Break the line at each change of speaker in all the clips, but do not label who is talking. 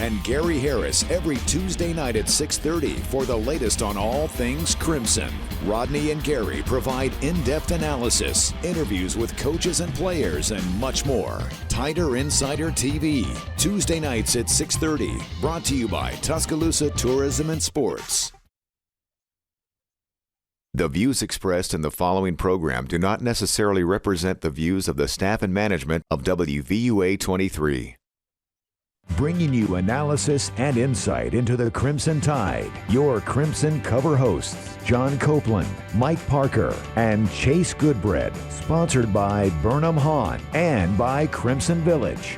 and Gary Harris every Tuesday night at 6:30 for the latest on all things Crimson. Rodney and Gary provide in-depth analysis, interviews with coaches and players, and much more. Tighter Insider TV, Tuesday nights at 6:30. Brought to you by Tuscaloosa Tourism and Sports. The views expressed in the following program do not necessarily represent the views of the staff and management of WVUA 23. Bringing you analysis and insight into the Crimson Tide. Your Crimson Cover hosts, John Copeland, Mike Parker, and Chase Goodbread. Sponsored by Burnham Hahn and by Crimson Village.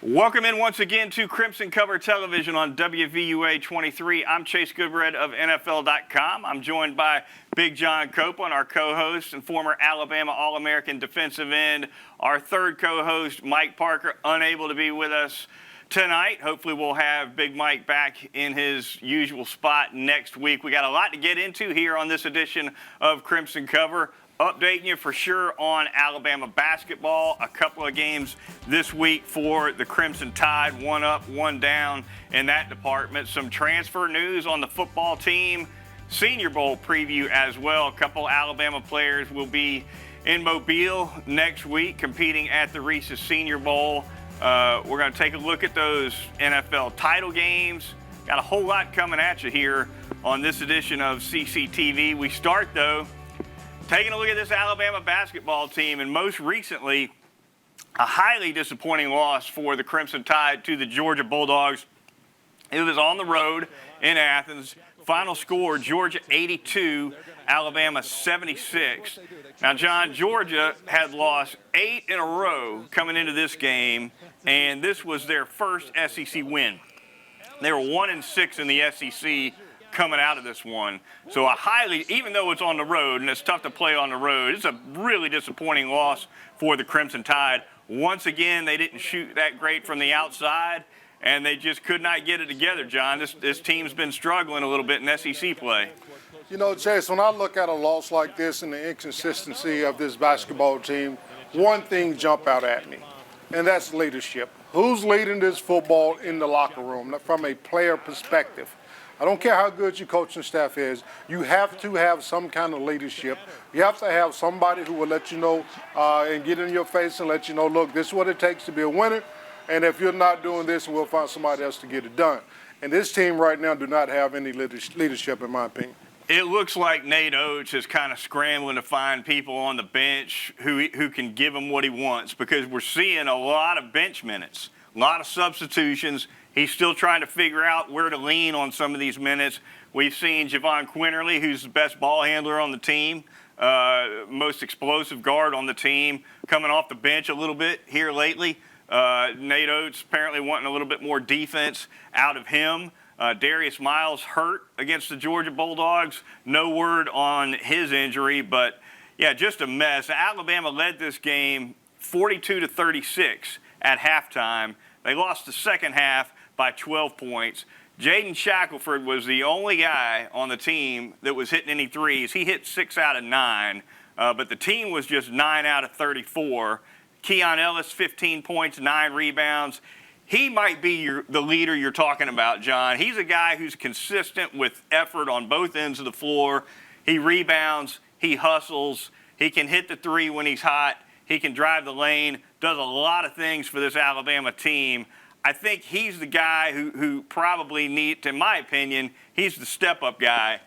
Welcome in once again to Crimson Cover Television on WVUA 23. I'm Chase Goodbread of NFL.com. I'm joined by Big John Copeland, our co-host and former Alabama All-American defensive end. Our third co-host, Mike Parker, unable to be with us tonight. Hopefully we'll have Big Mike back in his usual spot next week. We got a lot to get into here on this edition of Crimson Cover. Updating you for sure on Alabama basketball. A couple of games this week for the Crimson Tide. One up, one down in that department. Some transfer news on the football team. Senior Bowl preview as well. A couple Alabama players will be in Mobile next week competing at the Reese's Senior Bowl. We're going to take a look at those NFL title games. Got a whole lot coming at you here on this edition of CCTV. We start, though, taking a look at this Alabama basketball team, and most recently, a highly disappointing loss for the Crimson Tide to the Georgia Bulldogs. It was on the road in Athens. Final score, Georgia 82, Alabama 76. Now, John, Georgia had lost 8 in a row coming into this game, and this was their first SEC win. They were 1-6 in the SEC coming out of this one. So even though it's on the road and it's tough to play on the road, it's a really disappointing loss for the Crimson Tide. Once again, they didn't shoot that great from the outside, and they just could not get it together, John. This team's been struggling a little bit in SEC play.
You know, Chase, when I look at a loss like this and the inconsistency of this basketball team, one thing jump out at me, and that's leadership. Who's leading this football in the locker room from a player perspective? I don't care how good your coaching staff is. You have to have some kind of leadership. You have to have somebody who will let you know and get in your face and let you know, look, this is what it takes to be a winner. And if you're not doing this, we'll find somebody else to get it done. And this team right now do not have any leadership, in my opinion.
It looks like Nate Oates is kind of scrambling to find people on the bench who can give him what he wants, because we're seeing a lot of bench minutes, a lot of substitutions. He's still trying to figure out where to lean on some of these minutes. We've seen Javon Quinterly, who's the best ball handler on the team, most explosive guard on the team, coming off the bench a little bit here lately. Nate Oates apparently wanting a little bit more defense out of him. Darius Miles hurt against the Georgia Bulldogs. No word on his injury, but, yeah, just a mess. Alabama led this game 42-36 at halftime. They lost the second half by 12 points. Jaden Shackelford was the only guy on the team that was hitting any threes. He hit 6 out of 9, but the team was just 9 out of 34. Keon Ellis, 15 points, 9 rebounds. He might be the leader you're talking about, John. He's a guy who's consistent with effort on both ends of the floor. He rebounds, he hustles, he can hit the three when he's hot, he can drive the lane, does a lot of things for this Alabama team. I think he's the guy who probably needs, in my opinion, he's the step-up guy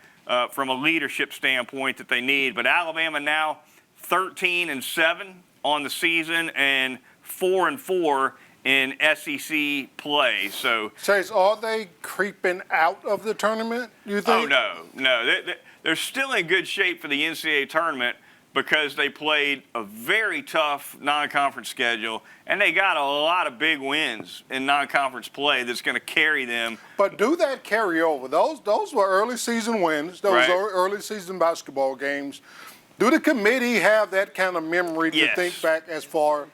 from a leadership standpoint that they need. But Alabama now 13-7 on the season and 4-4 in SEC play. So,
Chase, are they creeping out of the tournament, you think?
Oh, no. They're still in good shape for the NCAA tournament because they played a very tough non-conference schedule, and they got a lot of big wins in non-conference play that's going to carry them.
But do that carry over? Those were early season wins. Those
Right.
were early season basketball games. Do the committee have that kind of memory to
Yes.
think back as far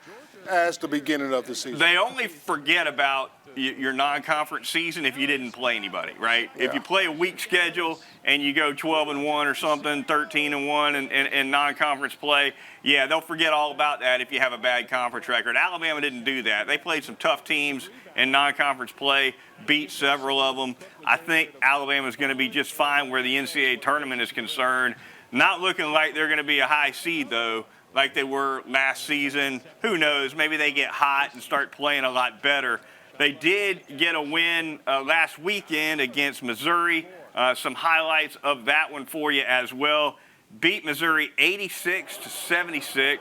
as the beginning of the season.
They only forget about your non-conference season if you didn't play anybody, right?
Yeah.
If you play a weak schedule and you go 12-1 or something, 13-1 in non-conference play, yeah, they'll forget all about that if you have a bad conference record. Alabama didn't do that. They played some tough teams in non-conference play, beat several of them. I think Alabama's going to be just fine where the NCAA tournament is concerned. Not looking like they're going to be a high seed, though, like they were last season. Who knows? Maybe they get hot and start playing a lot better. They did get a win last weekend against Missouri. Some highlights of that one for you as well. Beat Missouri 86-76.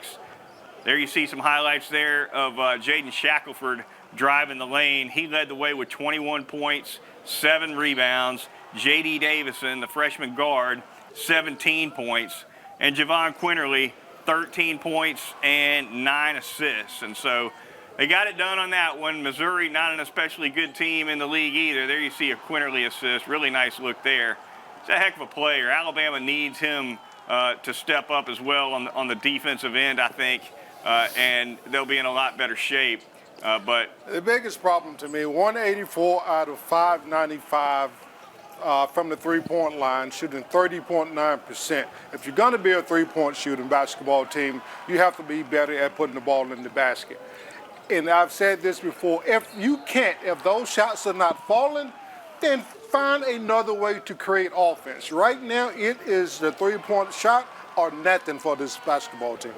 There you see some highlights there of Jaden Shackelford driving the lane. He led the way with 21 points, 7 rebounds. J.D. Davison, the freshman guard, 17 points. And Javon Quinterly, 13 points and 9 assists. And so they got it done on that one. Missouri, not an especially good team in the league either. There you see a Quinterly assist. Really nice look there. He's a heck of a player. Alabama needs him to step up as well on the defensive end, I think, and they'll be in a lot better shape. But
the biggest problem to me, 184 out of 595 from the three-point line, shooting 30.9%. If you're going to be a three-point shooting basketball team, you have to be better at putting the ball in the basket. And I've said this before, if those shots are not falling, then find another way to create offense. Right now, it is the three-point shot or nothing for this basketball team.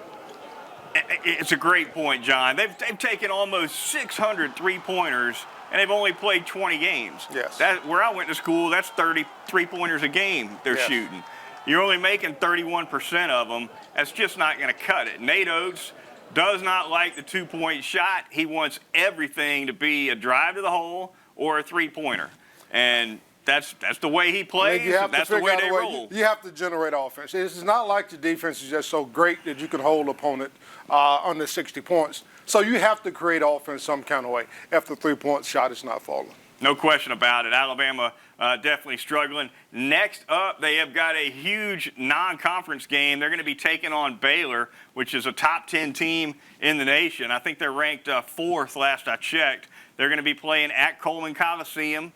It's a great point, John. They've taken almost 600 three-pointers, and they've only played 20 games.
Yes.
Where I went to school, that's 30 three-pointers a game they're shooting. You're only making 31% of them. That's just not going to cut it. Nate Oates does not like the two-point shot. He wants everything to be a drive to the hole or a three-pointer. And that's the way he plays, and that's the way they roll.
You have to generate offense. It's not like the defense is just so great that you can hold opponent under 60 points. So you have to create offense some kind of way if the three-point shot is not falling.
No question about it. Alabama definitely struggling. Next up, they have got a huge non-conference game. They're going to be taking on Baylor, which is a top 10 team in the nation. I think they're ranked 4th last I checked. They're going to be playing at Coleman Coliseum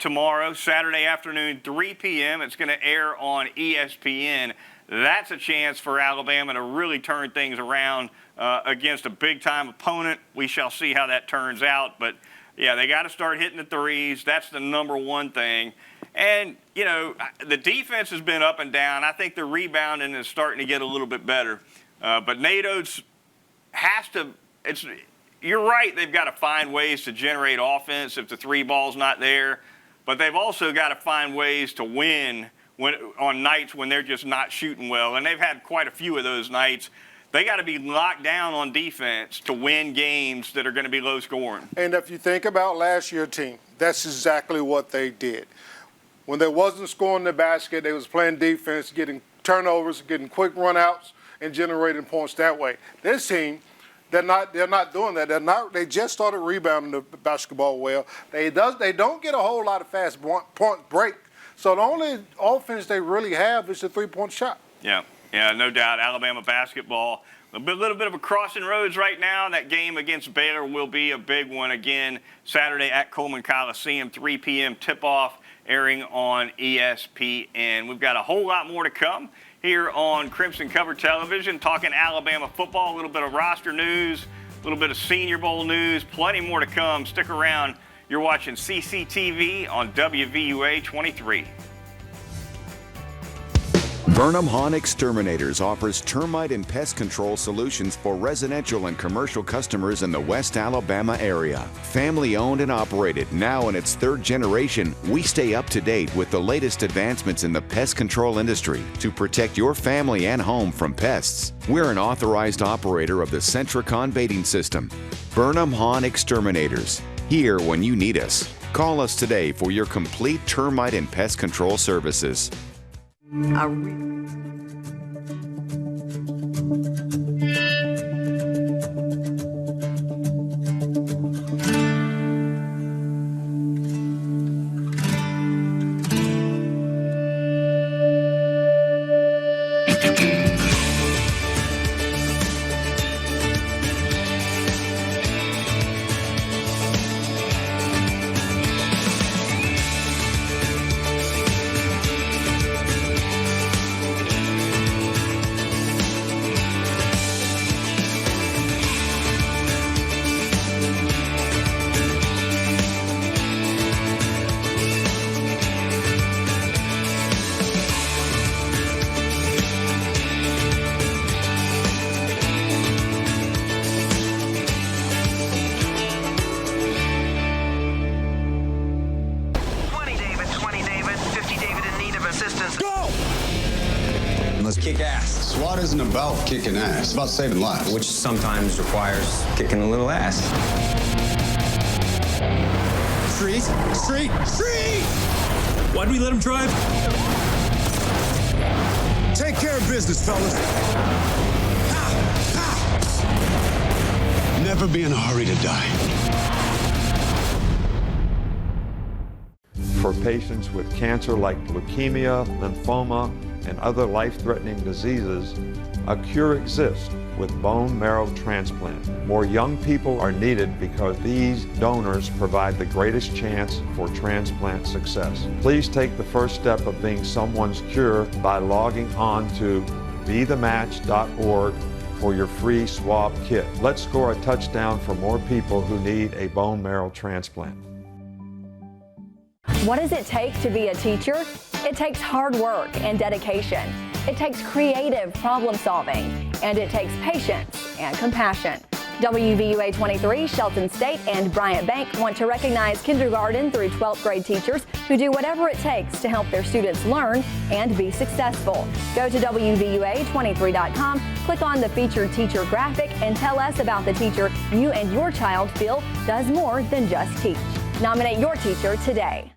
tomorrow, Saturday afternoon, 3 p.m. It's going to air on ESPN. That's a chance for Alabama to really turn things around against a big-time opponent. We shall see how that turns out. But, yeah, they got to start hitting the threes. That's the number one thing. And, you know, the defense has been up and down. I think the rebounding is starting to get a little bit better. But Nate Oates has to – you're right, they've got to find ways to generate offense if the three ball's not there. But they've also got to find ways to win on nights when they're just not shooting well. And they've had quite a few of those nights. They got to be locked down on defense to win games that are going to be low scoring.
And if you think about last year's team, that's exactly what they did. When they wasn't scoring the basket, they was playing defense, getting turnovers, getting quick runouts, and generating points that way. This team, they're not doing that. They just started rebounding the basketball well. They don't get a whole lot of fast point break. So the only offense they really have is the three-point shot.
Yeah, no doubt. Alabama basketball, a little bit of a crossing roads right now. That game against Baylor will be a big one again Saturday at Coleman Coliseum, 3 p.m. tip-off, airing on ESPN. We've got a whole lot more to come here on Crimson Cover Television, talking Alabama football, a little bit of roster news, a little bit of Senior Bowl news, plenty more to come. Stick around. You're watching CCTV on WVUA 23.
Burnham Hahn Exterminators offers termite and pest control solutions for residential and commercial customers in the West Alabama area. Family owned and operated, now in its 3rd generation, we stay up to date with the latest advancements in the pest control industry to protect your family and home from pests. We're an authorized operator of the Centricon baiting system. Burnham Hahn Exterminators, here when you need us. Call us today for your complete termite and pest control services.
kick ass.
SWAT isn't about kicking ass. It's about saving lives.
Which sometimes requires kicking a little ass.
Street! Why'd we let him drive?
Take care of business, fellas. Never be in a hurry to die.
For patients with cancer like leukemia, lymphoma, and other life-threatening diseases, a cure exists with bone marrow transplant. More young people are needed because these donors provide the greatest chance for transplant success. Please take the first step of being someone's cure by logging on to bethematch.org for your free swab kit. Let's score a touchdown for more people who need a bone marrow transplant.
What does it take to be a teacher? It takes hard work and dedication. It takes creative problem solving, and it takes patience and compassion. WVUA 23, Shelton State, and Bryant Bank want to recognize kindergarten through 12th grade teachers who do whatever it takes to help their students learn and be successful. Go to WVUA23.com, click on the featured teacher graphic, and tell us about the teacher you and your child feel does more than just teach. Nominate your teacher today.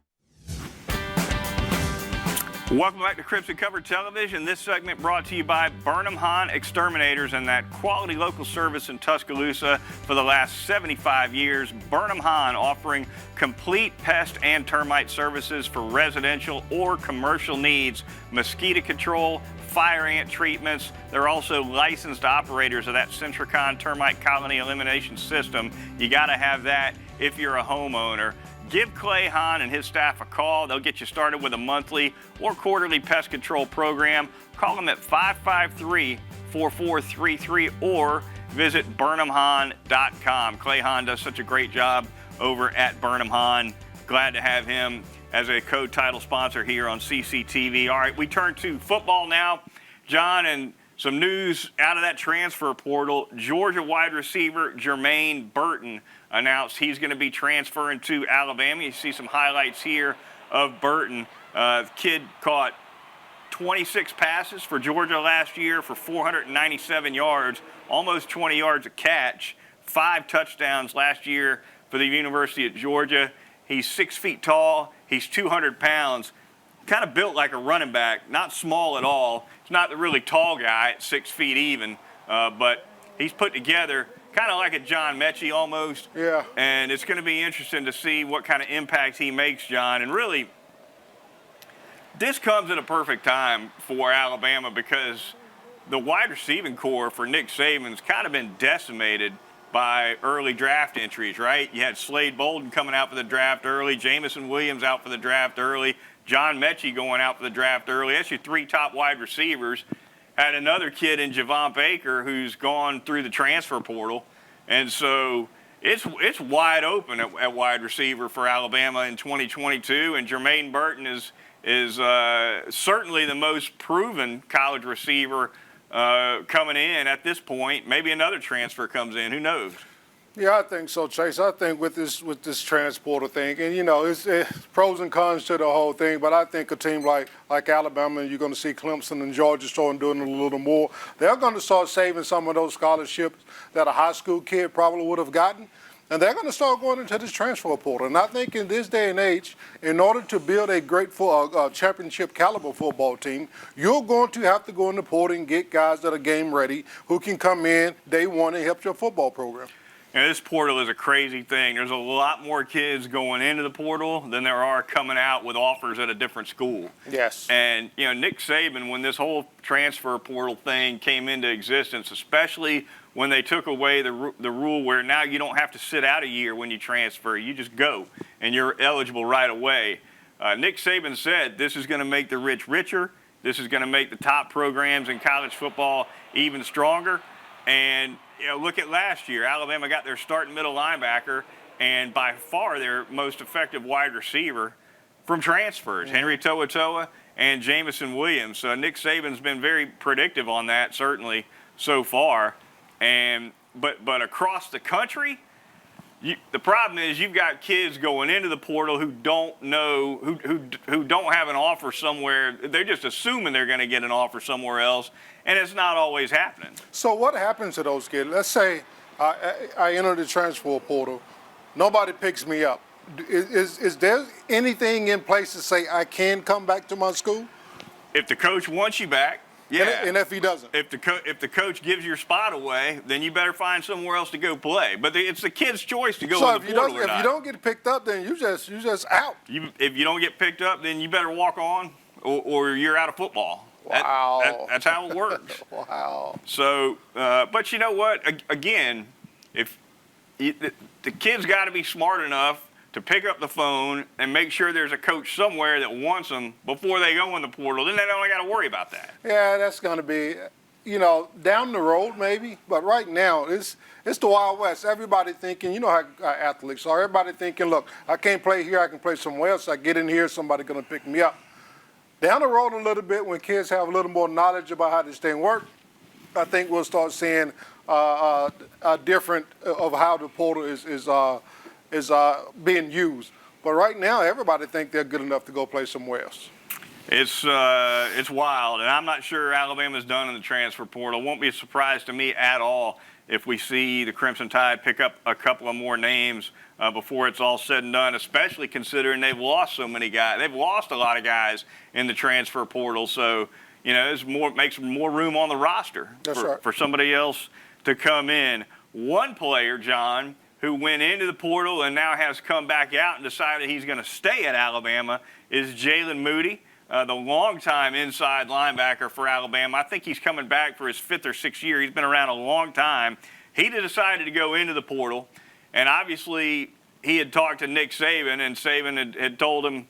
Welcome back to Crimson Cover Television. This segment brought to you by Burnham Hahn Exterminators and that quality local service in Tuscaloosa for the last 75 years. Burnham Hahn offering complete pest and termite services for residential or commercial needs, mosquito control, fire ant treatments. They're also licensed operators of that Centricon termite colony elimination system. You got to have that if you're a homeowner. Give Clay Hahn and his staff a call. They'll get you started with a monthly or quarterly pest control program. Call them at 553-4433 or visit BurnhamHahn.com. Clay Hahn does such a great job over at Burnham Hahn. Glad to have him as a co-title sponsor here on CCTV. All right, we turn to football now, John, and some news out of that transfer portal. Georgia wide receiver Jermaine Burton announced he's going to be transferring to Alabama. You see some highlights here of Burton. The kid caught 26 passes for Georgia last year for 497 yards, almost 20 yards a catch, 5 touchdowns last year for the University of Georgia. He's 6 feet tall. He's 200 pounds. Kind of built like a running back, not small at all. He's not the really tall guy at 6 feet even, but he's put together kind of like a John Mechie almost.
Yeah.
And it's going to be interesting to see what kind of impact he makes, John. And really, this comes at a perfect time for Alabama because the wide receiving core for Nick Saban's kind of been decimated by early draft entries, right? You had Slade Bolden coming out for the draft early, Jamison Williams out for the draft early, John Mechie going out for the draft early. That's your 3 top wide receivers. Had another kid in Javon Baker who's gone through the transfer portal. And so it's wide open at wide receiver for Alabama in 2022. And Jermaine Burton is certainly the most proven college receiver coming in at this point. Maybe another transfer comes in. Who knows?
Yeah, I think so, Chase. I think with this transporter thing, and it's pros and cons to the whole thing. But I think a team like Alabama, you're going to see Clemson and Georgia starting doing it a little more. They're going to start saving some of those scholarships that a high school kid probably would have gotten, and they're going to start going into this transfer portal. And I think in this day and age, in order to build a great championship caliber football team, you're going to have to go in the portal and get guys that are game ready who can come in day one and help your football program.
This portal is a crazy thing. There's a lot more kids going into the portal than there are coming out with offers at a different school.
Yes.
And, Nick Saban, when this whole transfer portal thing came into existence, especially when they took away the rule where now you don't have to sit out a year when you transfer. You just go, and you're eligible right away. Nick Saban said this is going to make the rich richer. This is going to make the top programs in college football even stronger. And look at last year. Alabama got their starting middle linebacker and by far their most effective wide receiver from transfers, Henry To'oTo'o and Jamison Williams. So Nick Saban's been very predictive on that, certainly so far. But across the country, The problem is you've got kids going into the portal who don't know, who don't have an offer somewhere. They're just assuming they're going to get an offer somewhere else, and it's not always happening.
So what happens to those kids? Let's say I enter the transfer portal. Nobody picks me up. Is there anything in place to say I can come back to my school?
If the coach wants you back, yeah.
And if he doesn't?
If the coach gives your spot away, then you better find somewhere else to go play. But it's the kid's choice to go in the portal or not.
If you don't get picked up, then you just out.
If you don't get picked up, then you better walk on, or you're out of football.
Wow.
That's how it works.
Wow.
So, but you know what? Again, if the kid's got to be smart enough to pick up the phone and make sure there's a coach somewhere that wants them before they go in the portal, then they don't got to worry about that.
Yeah, that's going to be, down the road maybe. But right now, it's the Wild West. Everybody thinking, you know how athletes are. Everybody thinking, look, I can't play here. I can play somewhere else. I get in here, somebody's going to pick me up. Down the road a little bit, when kids have a little more knowledge about how this thing works, I think we'll start seeing a different of how the portal is being used. But right now, everybody think they're good enough to go play somewhere else.
It's wild, and I'm not sure Alabama's done in the transfer portal. It won't be a surprise to me at all if we see the Crimson Tide pick up a couple of more names before it's all said and done, especially considering they've lost so many guys. They've lost a lot of guys in the transfer portal, so it makes more room on the roster for somebody else to come in. One player, John, who went into the portal and now has come back out and decided he's going to stay at Alabama, is Jalen Moody, the longtime inside linebacker for Alabama. I think he's coming back for his 5th or 6th year. He's been around a long time. He decided to go into the portal, and obviously he had talked to Nick Saban, and Saban had told him,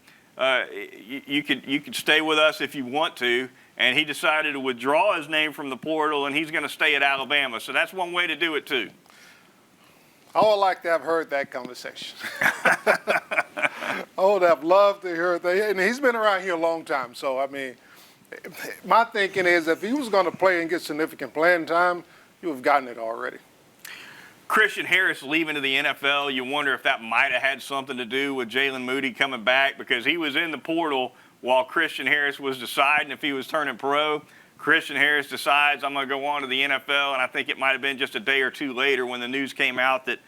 you could stay with us if you want to, and he decided to withdraw his name from the portal, and he's going to stay at Alabama. So that's one way to do it, too.
I would like to have heard that conversation. I would have loved to hear that. And he's been around here a long time. So, I mean, my thinking is if he was going to play and get significant playing time, you would have gotten it already.
Christian Harris leaving to the NFL, you wonder if that might have had something to do with Jalen Moody coming back, because he was in the portal while Christian Harris was deciding if he was turning pro. Christian Harris decides, I'm going to go on to the NFL, and I think it might have been just a day or two later when the news came out that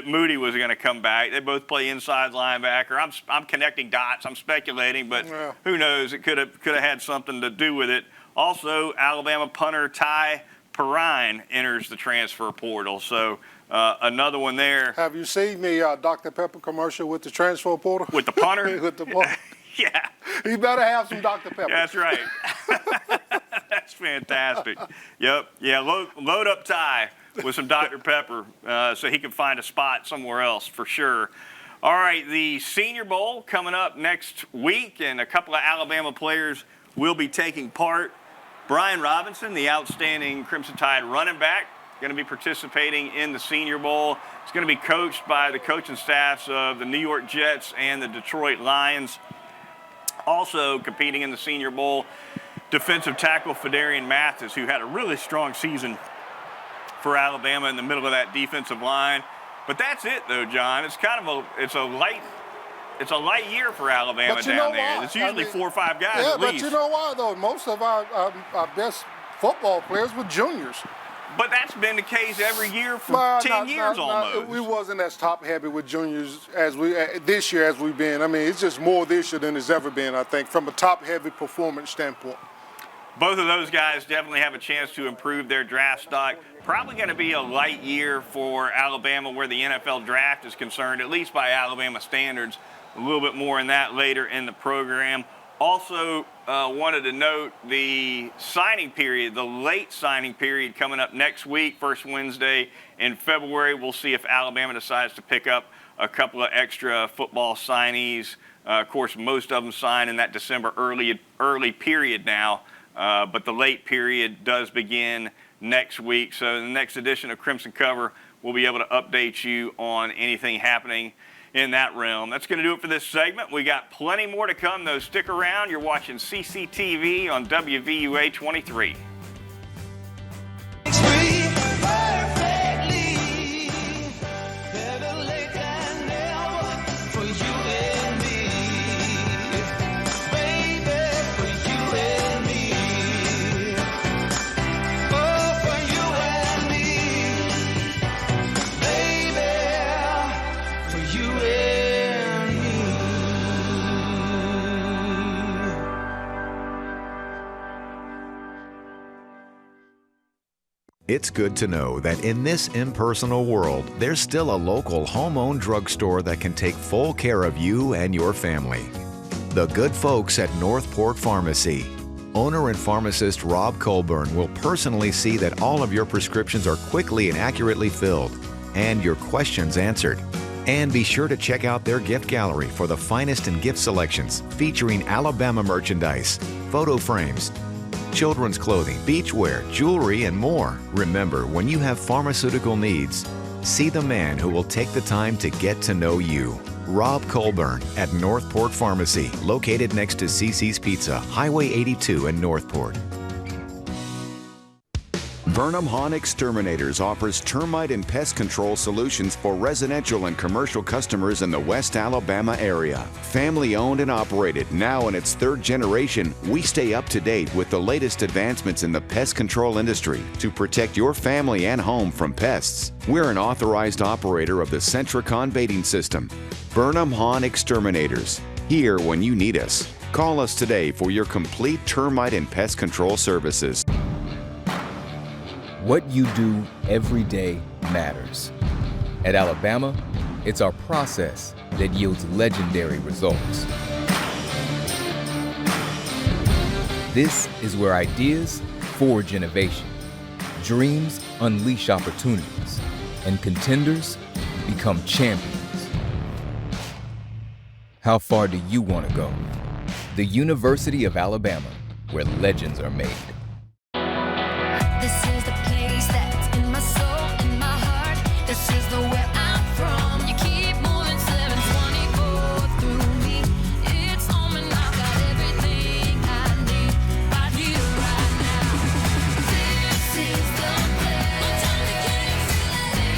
Moody was going to come back. They both play inside linebacker. I'm connecting dots. I'm speculating, but who knows? It could have had something to do with it. Also, Alabama punter Ty Perrine enters the transfer portal. So another one there.
Have you seen the Dr. Pepper commercial with the transfer portal?
With the punter?
With the punter.
Yeah.
He better have some Dr. Pepper.
That's right. That's fantastic. Yep. Yeah, load up Ty with some Dr. Pepper so he can find a spot somewhere else for sure. All right, the Senior Bowl coming up next week, and a couple of Alabama players will be taking part. Brian Robinson, the outstanding Crimson Tide running back, going to be participating in the Senior Bowl. He's going to be coached by the coaching staffs of the New York Jets and the Detroit Lions. Also competing in the Senior Bowl, defensive tackle Fedarian Mathis, who had a really strong season for Alabama in the middle of that defensive line. But that's it, though, John. It's kind of a light year for Alabama down there. It's usually 4 or 5 guys at least.
But you know why, though? Most of our best football players were juniors.
But that's been the case every year for 10 years almost.
We wasn't as top-heavy with juniors this year as we've been. I mean, it's just more this year than it's ever been, I think, from a top-heavy performance standpoint.
Both of those guys definitely have a chance to improve their draft stock. Probably going to be a light year for Alabama where the NFL draft is concerned, at least by Alabama standards. A little bit more on that later in the program. Also wanted to note the signing period, the late signing period coming up next week, first Wednesday in February. We'll see if Alabama decides to pick up a couple of extra football signees. Of course, most of them sign in that December early period now, but the late period does begin next week. So in the next edition of Crimson Cover, we'll be able to update you on anything happening in that realm. That's going to do it for this segment. We got plenty more to come, though. Stick around. You're watching CCTV on WVUA 23.
Perfectly, never late.
It's good to know that in this impersonal world, there's still a local home-owned drugstore that can take full care of you and your family. The good folks at Northport Pharmacy. Owner and pharmacist Rob Colburn will personally see that all of your prescriptions are quickly and accurately filled and your questions answered. And be sure to check out their gift gallery for the finest in gift selections featuring Alabama merchandise, photo frames, children's clothing, beachwear, jewelry, and more. Remember, when you have pharmaceutical needs, see the man who will take the time to get to know you. Rob Colburn at Northport Pharmacy, located next to CC's Pizza, Highway 82 in Northport.
Burnham Hahn Exterminators offers termite and pest control solutions for residential and commercial customers in the West Alabama area. Family owned and operated, now in its third generation, we stay up to date with the latest advancements in the pest control industry to protect your family and home from pests. We're an authorized operator of the Centricon baiting system. Burnham Hahn Exterminators, here when you need us. Call us today for your complete termite and pest control services.
What you do every day matters. At Alabama, it's our process that yields legendary results. This is where ideas forge innovation, dreams unleash opportunities, and contenders become champions. How far do you want to go? The University of Alabama, where legends are made.
This is the place that's in my soul, in my heart. This is the where I'm from. You keep moving 724 through me. It's home and I've got everything I need right here, right now. This is the place.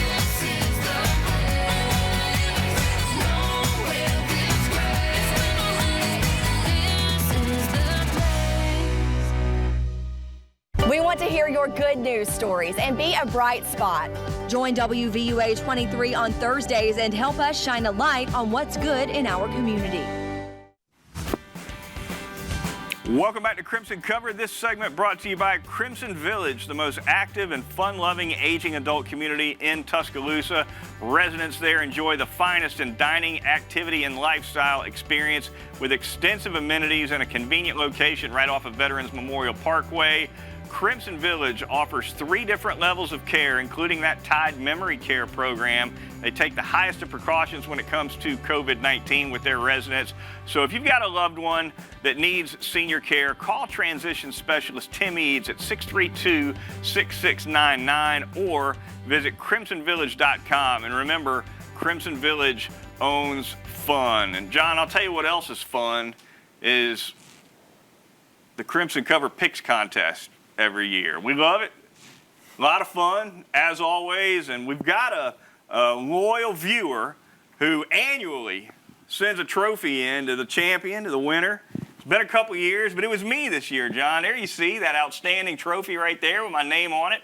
This is the place. Nowhere this great. This is the place.
We want to hear your good news stories and be a bright spot. Join WVUA 23 on Thursdays and help us shine a light on what's good in our community.
Welcome back to Crimson Cover. This segment brought to you by Crimson Village, the most active and fun-loving aging adult community in Tuscaloosa. Residents there enjoy the finest in dining, activity, and lifestyle experience with extensive amenities and a convenient location right off of Veterans Memorial Parkway. Crimson Village offers 3 different levels of care, including that Tide Memory Care program. They take the highest of precautions when it comes to COVID-19 with their residents. So if you've got a loved one that needs senior care, call transition specialist Tim Eads at 632-6699 or visit crimsonvillage.com. And remember, Crimson Village owns fun. And John, I'll tell you what else is fun is the Crimson Cover Picks Contest every year. We love it. A lot of fun, as always, and we've got a loyal viewer who annually sends a trophy in to the champion, to the winner. It's been a couple years, but it was me this year, John. There you see that outstanding trophy right there with my name on it.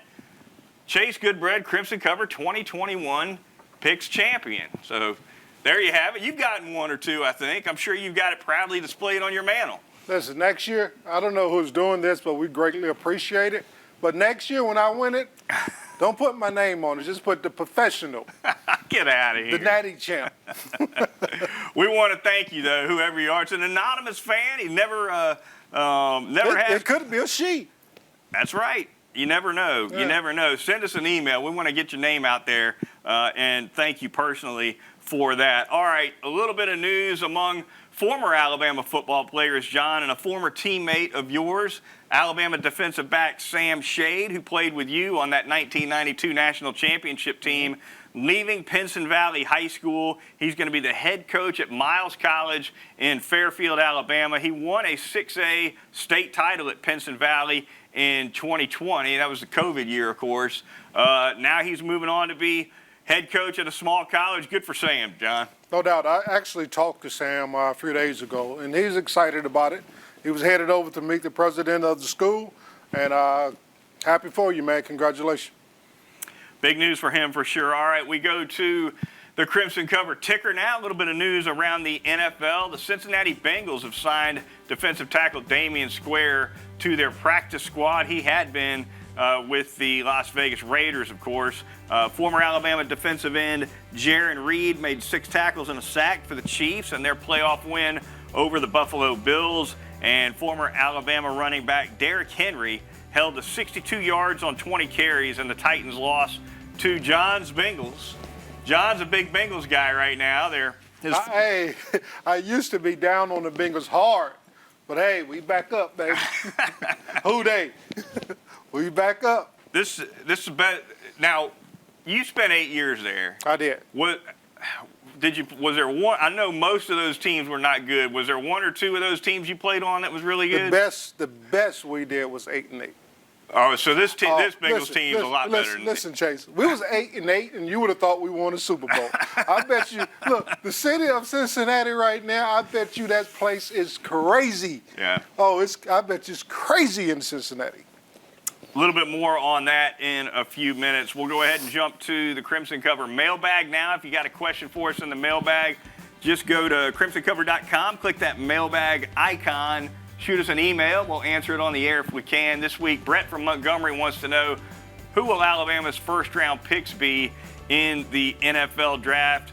Chase Goodbread Crimson Cover 2021 Picks Champion. So there you have it. You've gotten 1 or 2, I think. I'm sure you've got it proudly displayed on your mantle.
Listen, next year, I don't know who's doing this, but we greatly appreciate it. But next year when I win it, don't put my name on it. Just put the professional.
Get out of here.
The natty champ.
We want to thank you, though, whoever you are. It's an anonymous fan. He never has.
It could be a she.
That's right. You never know.
Yeah.
You never know. Send us an email. We want to get your name out there, and thank you personally for that. All right, a little bit of news among former Alabama football players, John, and a former teammate of yours, Alabama defensive back Sam Shade, who played with you on that 1992 national championship team, leaving Pinson Valley High School. He's going to be the head coach at Miles College in Fairfield, Alabama. He won a 6A state title at Pinson Valley in 2020. That was the COVID year, of course. Now he's moving on to be head coach at a small college. Good for Sam, John.
No doubt. I actually talked to Sam a few days ago, and he's excited about it. He was headed over to meet the president of the school, and happy for you, man. Congratulations.
Big news for him for sure. All right, we go to the Crimson Cover ticker now. A little bit of news around the NFL. The Cincinnati Bengals have signed defensive tackle Damian Square to their practice squad. He had been with the Las Vegas Raiders, of course. Former Alabama defensive end Jaron Reed made 6 tackles and a sack for the Chiefs in their playoff win over the Buffalo Bills. And former Alabama running back Derrick Henry held to 62 yards on 20 carries, and the Titans lost to John's Bengals. John's a big Bengals guy right now.
Hey, I used to be down on the Bengals hard, but hey, we back up, baby. Who they? We back up.
This is better. Now, you spent 8 years there.
I did.
Was there one? I know most of those teams were not good. Was there one or two of those teams you played on that was really good?
The best we did was 8-8.
Oh, so this Bengals team is a lot better than
Listen, Chase, we was 8-8, and you would have thought we won a Super Bowl. I bet you. Look, the city of Cincinnati right now. I bet you that place is crazy.
Yeah.
Oh, I bet you it's crazy in Cincinnati.
A little bit more on that in a few minutes. We'll go ahead and jump to the Crimson Cover mailbag now. If you got a question for us in the mailbag, just go to crimsoncover.com, click that mailbag icon, shoot us an email. We'll answer it on the air if we can. This week, Brett from Montgomery wants to know, who will Alabama's first-round picks be in the NFL draft?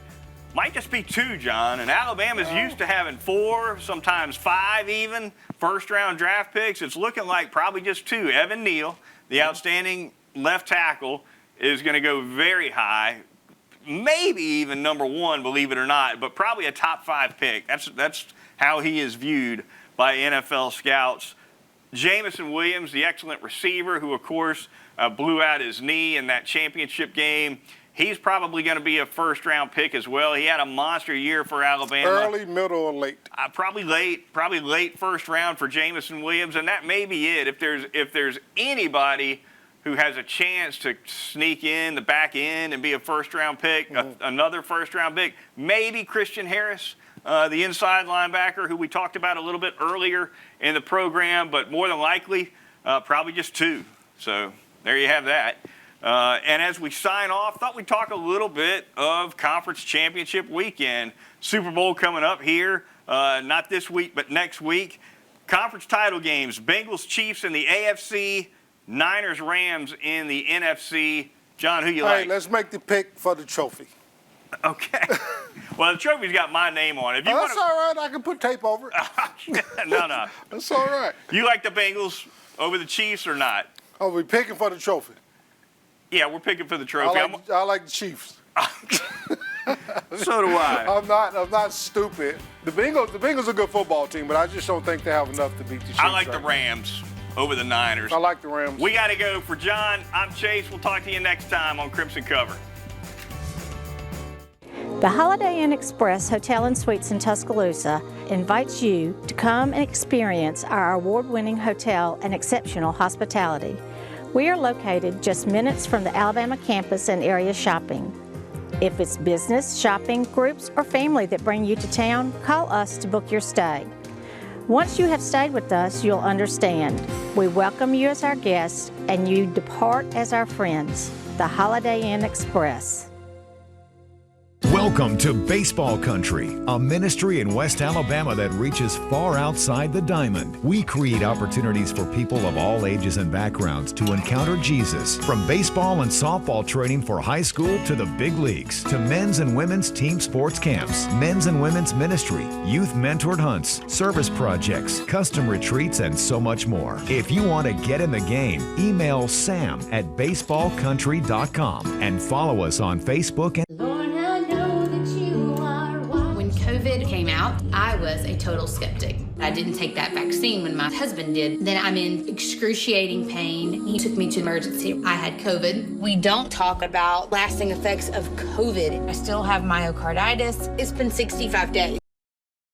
Might just be 2, John. And Alabama's used to having 4, sometimes 5 even, first-round draft picks. It's looking like probably just 2. Evan Neal, the outstanding left tackle, is going to go very high, maybe even number 1, believe it or not, but probably a top 5 pick. That's how he is viewed by NFL scouts. Jamison Williams, the excellent receiver, who, of course, blew out his knee in that championship game. He's probably going to be a first-round pick as well. He had a monster year for Alabama.
Early, middle, or late?
Probably late first round for Jamison Williams, and that may be it. If there's anybody who has a chance to sneak in the back end and be a first-round pick, another first-round pick, maybe Christian Harris, the inside linebacker who we talked about a little bit earlier in the program, but more than likely, probably just 2. So there you have that. And as we sign off, thought we'd talk a little bit of Conference Championship Weekend. Super Bowl coming up here, not this week, but next week. Conference title games, Bengals, Chiefs in the AFC, Niners, Rams in the NFC. John, who you like?
Hey, let's make the pick for the trophy.
Okay. Well, the trophy's got my name on it.
That's all right. I can put tape over it.
No.
That's all right.
You like the Bengals over the Chiefs or not?
Oh, we're picking for the trophy.
Yeah, we're picking for the trophy.
I like the Chiefs.
So do I.
I'm not stupid. The Bengals are a good football team, but I just don't think they have enough to beat the Chiefs.
I like the Rams over the Niners.
I like the Rams.
We got to go. For John, I'm Chase. We'll talk to you next time on Crimson Cover.
The Holiday Inn Express Hotel and Suites in Tuscaloosa invites you to come and experience our award-winning hotel and exceptional hospitality. We are located just minutes from the Alabama campus and area shopping. If it's business, shopping, groups, or family that bring you to town, call us to book your stay. Once you have stayed with us, you'll understand. We welcome you as our guests, and you depart as our friends. The Holiday Inn Express.
Welcome to Baseball Country, a ministry in West Alabama that reaches far outside the diamond. We create opportunities for people of all ages and backgrounds to encounter Jesus. From baseball and softball training for high school to the big leagues, to men's and women's team sports camps, men's and women's ministry, youth mentored hunts, service projects, custom retreats, and so much more. If you want to get in the game, email sam@baseballcountry.com and follow us on Facebook and
COVID came out, I was a total skeptic. I didn't take that vaccine when my husband did. Then I'm in excruciating pain. He took me to emergency. I had COVID. We don't talk about lasting effects of COVID. I still have myocarditis. It's been 65 days.